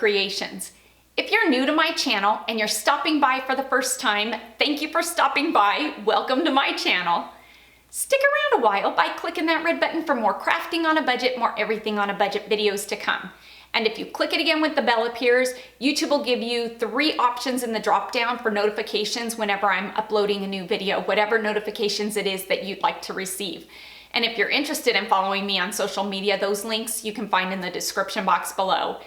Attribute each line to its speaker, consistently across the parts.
Speaker 1: creations. If you're new to my channel and you're stopping by for the first time, thank you for stopping by. Welcome to my channel. Stick around a while by clicking that red button for more crafting on a budget, more everything on a budget videos to come. And if you click it again when the bell appears, YouTube will give you 3 options in the drop down for notifications whenever I'm uploading a new video, whatever notifications it is that you'd like to receive. And if you're interested in following me on social media, those links you can find in the description box below.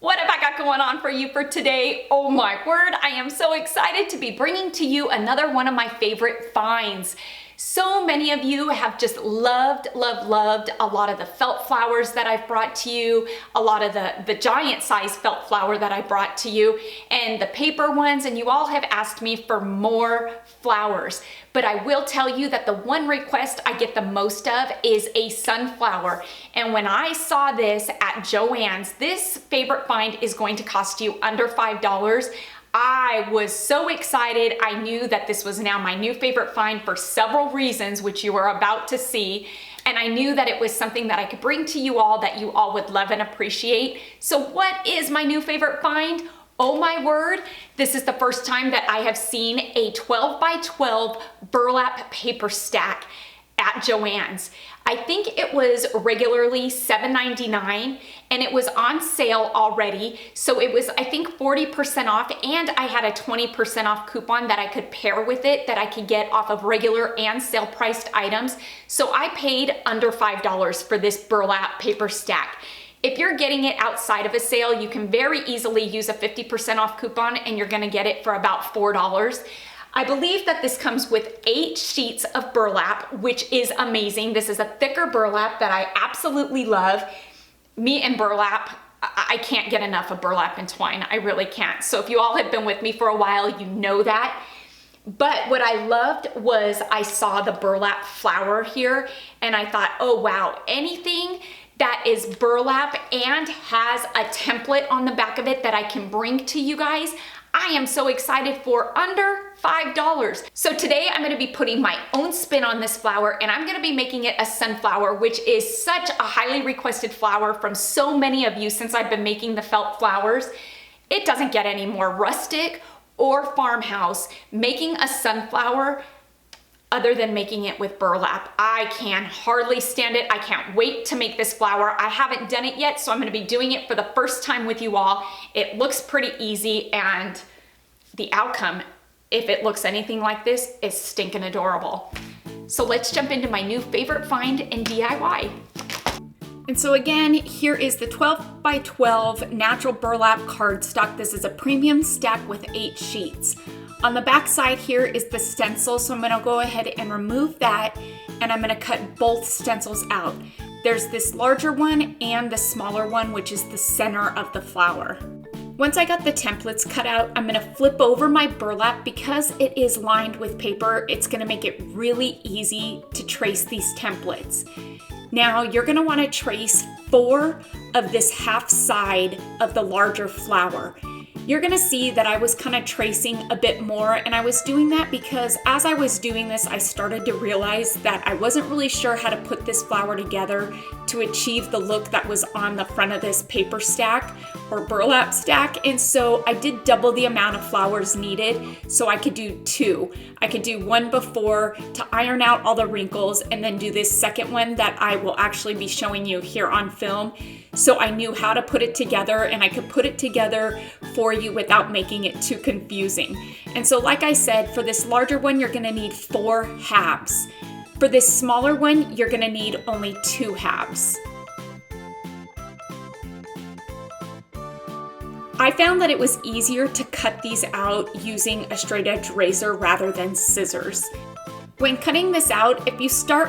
Speaker 1: What have I got going on for you for today? Oh my word, I am so excited to be bringing to you another one of my favorite finds. So many of you have just loved a lot of the felt flowers that I've brought to you, a lot of the giant size felt flower that I brought to you, and the paper ones, and you all have asked me for more flowers. But I will tell you that the one request I get the most of is a sunflower. And when I saw this at Joann's, this favorite find is going to cost you under $5. I was so excited. I knew that this was now my new favorite find for several reasons, which you are about to see. And I knew that it was something that I could bring to you all that you all would love and appreciate. So what is my new favorite find? Oh my word, this is the first time that I have seen a 12 by 12 burlap paper stack at Joann's. I think it was regularly $7.99 and it was on sale already. So it was, I think, 40% off, and I had a 20% off coupon that I could pair with it that I could get off of regular and sale priced items. So I paid under $5 for this burlap paper stack. If you're getting it outside of a sale, you can very easily use a 50% off coupon and you're gonna get it for about $4. I believe that this comes with 8 sheets of burlap, which is amazing. This is a thicker burlap that I absolutely love. Me and burlap, I can't get enough of burlap and twine. I really can't. So if you all have been with me for a while, you know that. But what I loved was I saw the burlap flower here and I thought, oh wow, anything that is burlap and has a template on the back of it that I can bring to you guys, I am so excited for under $5. So today I'm gonna be putting my own spin on this flower, and I'm gonna be making it a sunflower, which is such a highly requested flower from so many of you since I've been making the felt flowers. It doesn't get any more rustic or farmhouse making a sunflower other than making it with burlap. I can hardly stand it. I can't wait to make this flower. I haven't done it yet, so I'm gonna be doing it for the first time with you all. It looks pretty easy, and the outcome, if it looks anything like this, is stinking adorable. So let's jump into my new favorite find in DIY. And so again, here is the 12 by 12 natural burlap cardstock. This is a premium stack with 8 sheets. On the back side here is the stencil, so I'm gonna go ahead and remove that, and I'm gonna cut both stencils out. There's this larger one and the smaller one, which is the center of the flower. Once I got the templates cut out, I'm gonna flip over my burlap. Because it is lined with paper, it's gonna make it really easy to trace these templates. Now, you're gonna wanna trace 4 of this half side of the larger flower. You're gonna see that I was kind of tracing a bit more, and I was doing that because as I was doing this, I started to realize that I wasn't really sure how to put this flower together to achieve the look that was on the front of this paper stack or burlap stack. And so I did double the amount of flowers needed, so I could do 2. I could do one before to iron out all the wrinkles, and then do this second one that I will actually be showing you here on film. So I knew how to put it together, and I could put it together for you without making it too confusing. And so like I said, for this larger one, you're gonna need 4 halves. For this smaller one, you're gonna need only 2 halves. I found that it was easier to cut these out using a straight edge razor rather than scissors. When cutting this out, if you start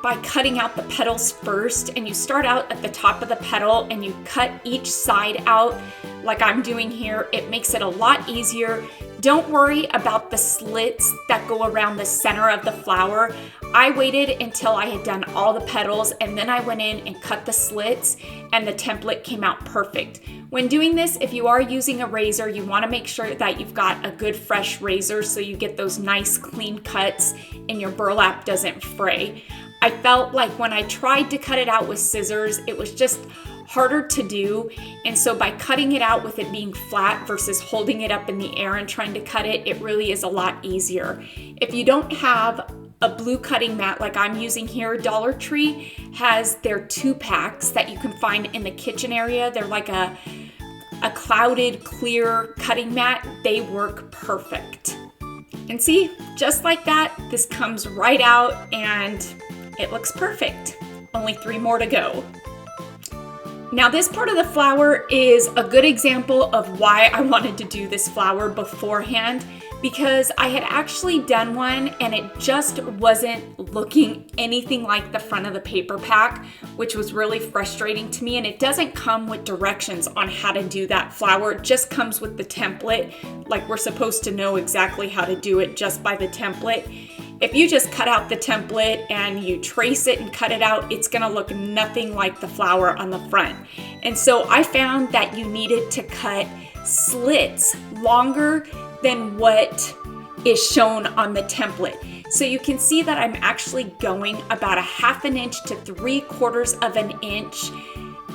Speaker 1: by cutting out the petals first, and you start out at the top of the petal and you cut each side out like I'm doing here, it makes it a lot easier. Don't worry about the slits that go around the center of the flower. I waited until I had done all the petals, and then I went in and cut the slits, and the template came out perfect. When doing this, if you are using a razor, you want to make sure that you've got a good fresh razor so you get those nice clean cuts and your burlap doesn't fray. I felt like when I tried to cut it out with scissors, it was just
Speaker 2: harder to do. And so by cutting it out with it being flat versus holding it up in the air and trying to cut it, it really is a lot easier. If you don't have a blue cutting mat like I'm using here, Dollar Tree has their 2-packs that you can find in the kitchen area. They're like a clouded clear cutting mat. They work perfect. And see, just like that, this comes right out and it looks perfect. Only 3 more to go. Now this part of the flower is a good example of why I wanted to do this flower beforehand, because I had actually done one and it just wasn't looking anything like the front of the paper pack, which was really frustrating to me. And it doesn't come with directions on how to do that flower. It just comes with the template. Like we're supposed to know exactly how to do it just by the template. If you just cut out the template and you trace it and cut it out, it's gonna look nothing like the flower on the front. And so I found that you needed to cut slits longer than what is shown on the template. So you can see that I'm actually going about 1/2 inch to 3/4 of an inch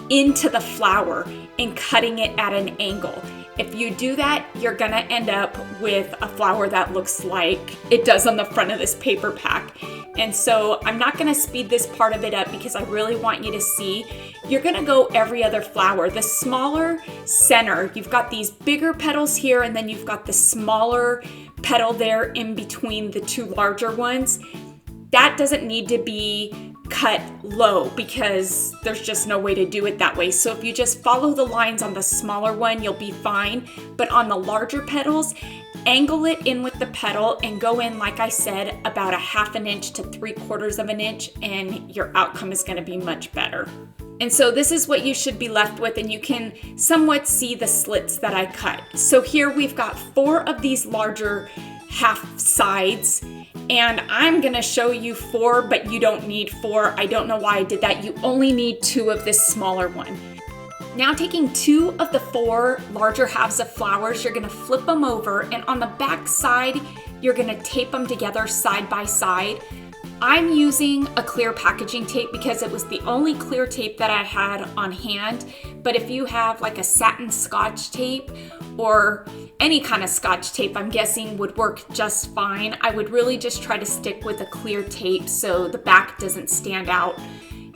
Speaker 2: into the flower and cutting it at an angle. If you do that, you're gonna end up with a flower that looks like it does on the front of this paper pack. And so I'm not gonna speed this part of it up because I really want you to see. You're gonna go every other flower. The smaller center, you've got these bigger petals here, and then you've got the smaller petal there in between the 2 larger ones. That doesn't need to be cut low because there's just no way to do it that way. So if you just follow the lines on the smaller one, you'll be fine. But on the larger petals, angle it in with the petal and go in, like I said, about 1/2 inch to 3/4 of an inch, and your outcome is gonna be much better. And so this is what you should be left with, and you can somewhat see the slits that I cut. So here we've got 4 of these larger half sides, and I'm gonna show you 4, but you don't need 4. I don't know why I did that. You only need 2 of this smaller one. Now taking 2 of the 4 larger halves of flowers, you're gonna flip them over, and on the back side, you're gonna tape them together side by side. I'm using a clear packaging tape because it was the only clear tape that I had on hand. But if you have like a satin scotch tape or any kind of scotch tape, I'm guessing would work just fine. I would really just try to stick with a clear tape so the back doesn't stand out.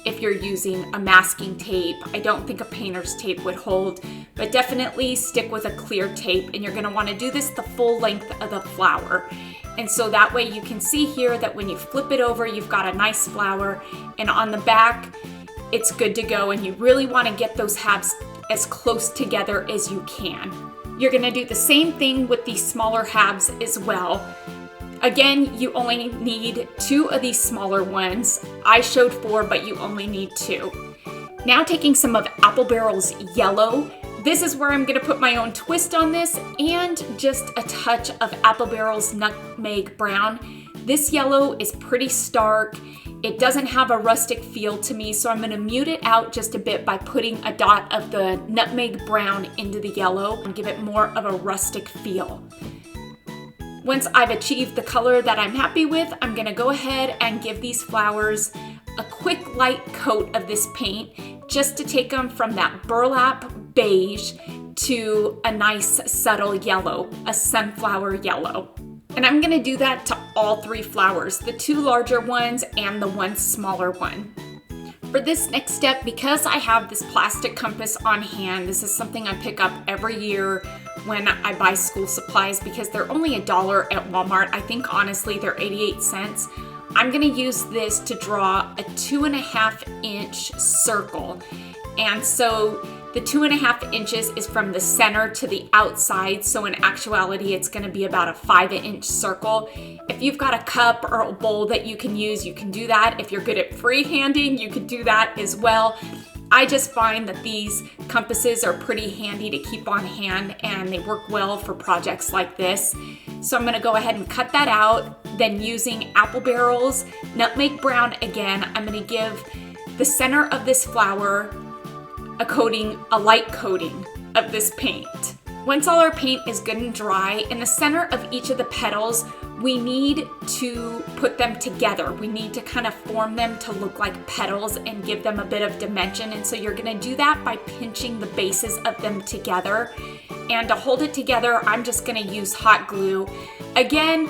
Speaker 2: If you're using a masking tape, I don't think a painter's tape would hold, but definitely stick with a clear tape, and you're gonna wanna do this the full length of the flower. And so that way you can see here that when you flip it over, you've got a nice flower, and on the back, it's good to go, and you really wanna get those halves as close together as you can. You're gonna do the same thing with these smaller halves as well. Again, you only need 2 of these smaller ones. I showed 4, but you only need 2. Now taking some of Apple Barrel's yellow, this is where I'm gonna put my own twist on this, and just a touch of Apple Barrel's nutmeg brown. This yellow is pretty stark. It doesn't have a rustic feel to me, so I'm gonna mute it out just a bit by putting a dot of the nutmeg brown into the yellow and give it more of a rustic feel. Once I've achieved the color that I'm happy with, I'm gonna go ahead and give these flowers a quick light coat of this paint just to take them from that burlap beige to a nice subtle yellow, a sunflower yellow. And I'm gonna do that to all 3 flowers, the 2 larger ones and the 1 smaller one. For this next step, because I have this plastic compass on hand, this is something I pick up every year when I buy school supplies because they're only $1 at Walmart. I think honestly they're 88 cents. I'm gonna use this to draw a 2.5 inch circle. And so the 2.5 inches is from the center to the outside. So in actuality, it's gonna be about a 5 inch circle. If you've got a cup or a bowl that you can use, you can do that. If you're good at freehanding, you could do that as well. I just find that these compasses are pretty handy to keep on hand, and they work well for projects like this. So I'm gonna go ahead and cut that out. Then using Apple Barrel's nutmeg brown again, I'm gonna give the center of this flower a light coating of this paint. Once all our paint is good and dry, in the center of each of the petals, we need to put them together. We need to kind of form them to look like petals and give them a bit of dimension. And so you're gonna do that by pinching the bases of them together. And to hold it together, I'm just gonna use hot glue. Again,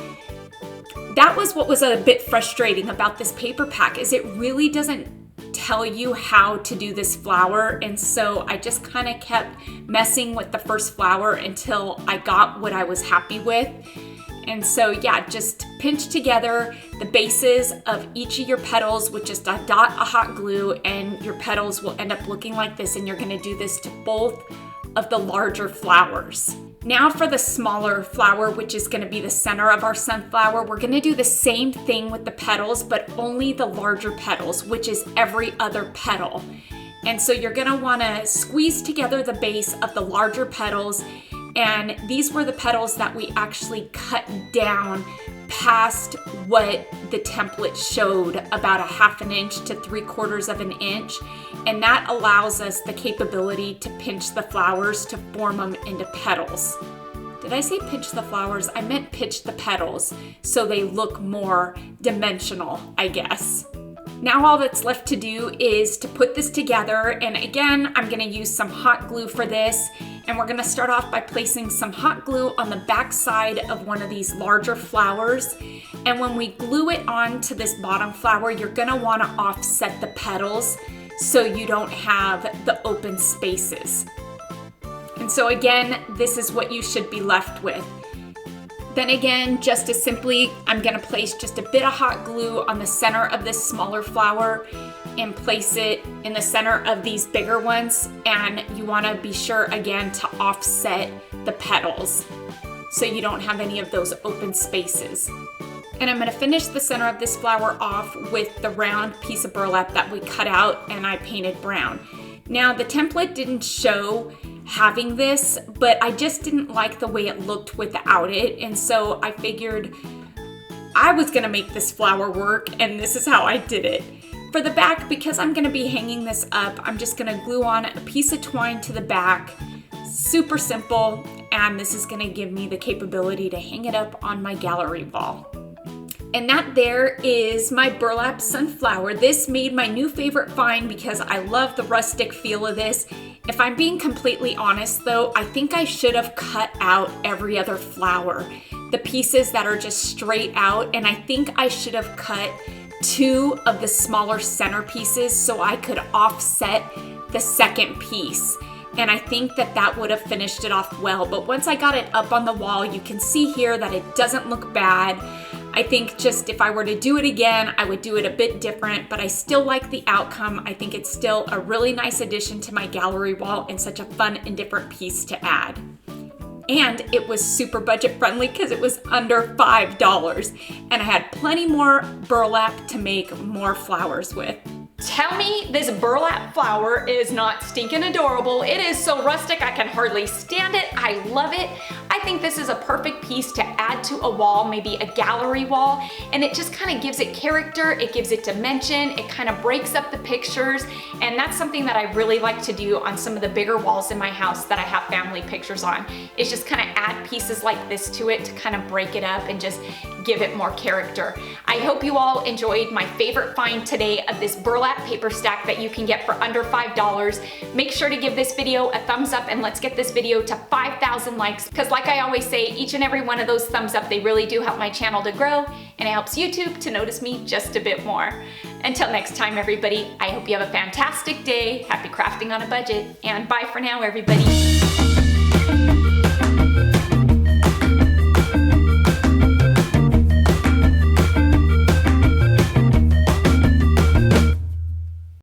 Speaker 2: that was what was a bit frustrating about this paper pack, is it really doesn't tell you how to do this flower. And so I just kind of kept messing with the first flower until I got what I was happy with. And so yeah, just pinch together the bases of each of your petals with just a dot of hot glue, and your petals will end up looking like this. And you're gonna do this to both of the larger flowers. Now for the smaller flower, which is gonna be the center of our sunflower, we're gonna do the same thing with the petals, but only the larger petals, which is every other petal. And so you're gonna wanna squeeze together the base of the larger petals. And these were the petals that we actually cut down past what the template showed, about a 1/2 inch to 3/4 of an inch. And that allows us the capability to pinch the flowers to form them into petals. Did I say pinch the flowers? I meant pinch the petals so they look more dimensional, I guess. Now all that's left to do is to put this together. And again, I'm gonna use some hot glue for this. And we're gonna start off by placing some hot glue on the back side of one of these larger flowers. And when we glue it onto this bottom flower, you're gonna wanna offset the petals so you don't have the open spaces. And so again, this is what you should be left with. Then again, just as simply, I'm gonna place just a bit of hot glue on the center of this smaller flower and place it in the center of these bigger ones. And you wanna be sure again to offset the petals so you don't have any of those open spaces. And I'm gonna finish the center of this flower off with the round piece of burlap that we cut out and I painted brown. Now the template didn't show having this, but I just didn't like the way it looked without it. And so I figured I was gonna make this flower work, and this is how I did it. For the back, because I'm gonna be hanging this up, I'm just gonna glue on a piece of twine to the back. Super simple, and this is gonna give me the capability to hang it up on my gallery wall. And that there is my burlap sunflower. This made my new favorite find because I love the rustic feel of this. If I'm being completely honest though, I think I should have cut out every other flower, the pieces that are just straight out, and I think I should have cut 2 of the smaller center pieces so I could offset the second piece. And I think that that would have finished it off well. But once I got it up on the wall, you can see here that it doesn't look bad. I think just if I were to do it again, I would do it a bit different, but I still like the outcome. I think it's still a really nice addition to my gallery wall and such a fun and different piece to add. And it was super budget friendly because it was under $5. And I had plenty more burlap to make more flowers with.
Speaker 1: Tell me this burlap flower is not stinking adorable. It is so rustic, I can hardly stand it. I love it. I think this is a perfect piece to add to a wall, maybe a gallery wall, and it just kind of gives it character, it gives it dimension, it kind of breaks up the pictures, and that's something that I really like to do on some of the bigger walls in my house that I have family pictures on, is just kind of add pieces like this to it to kind of break it up and just give it more character. I hope you all enjoyed my favorite find today of this burlap paper stack that you can get for under $5. Make sure to give this video a thumbs up and let's get this video to 5,000 likes, because like I always say, each and every one of those thumbs up, they really do help my channel to grow, and it helps YouTube to notice me just a bit more. Until next time, everybody, I hope you have a fantastic day, happy crafting on a budget, and bye for now, everybody.